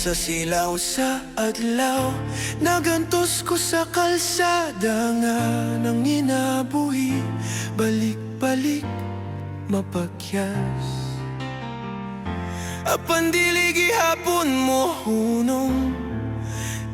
sa silaw sa adlaw, nagantos ko sa kalsada nga nang inabuhi, balik-balik mapakyas. Apan dili gihapon mo hunong,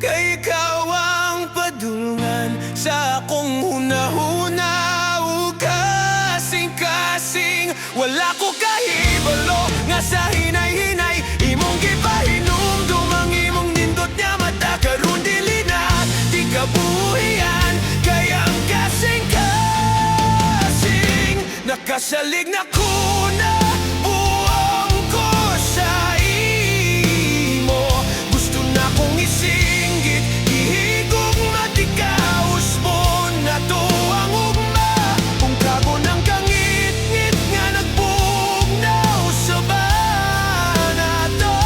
kay ikaw ang padulngan sa akong hunahuna. Ug kasing-kasing wala ko kahibalo nga sa hinay-hinay imong gipahinom, dumang imong nindot nga mata karon dili na di kabuhian. Kaya ang kasing-kasing nakasalig na kuna buong ko sa imo. Gusto na kong isinggit, ihigog matikaos mo na to ang ugma. Kung kago ng kangit-ngit nga nagbugnaw sa bana to,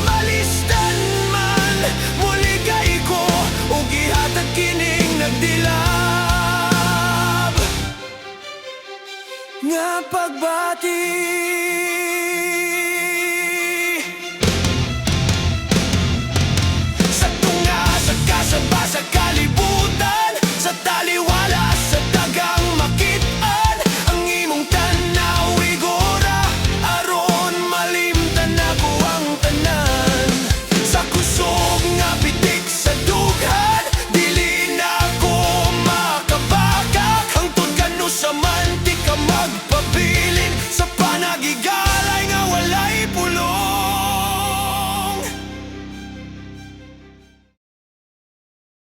malistan man muli kay ko o gihatag kining nagdilab nga pagbati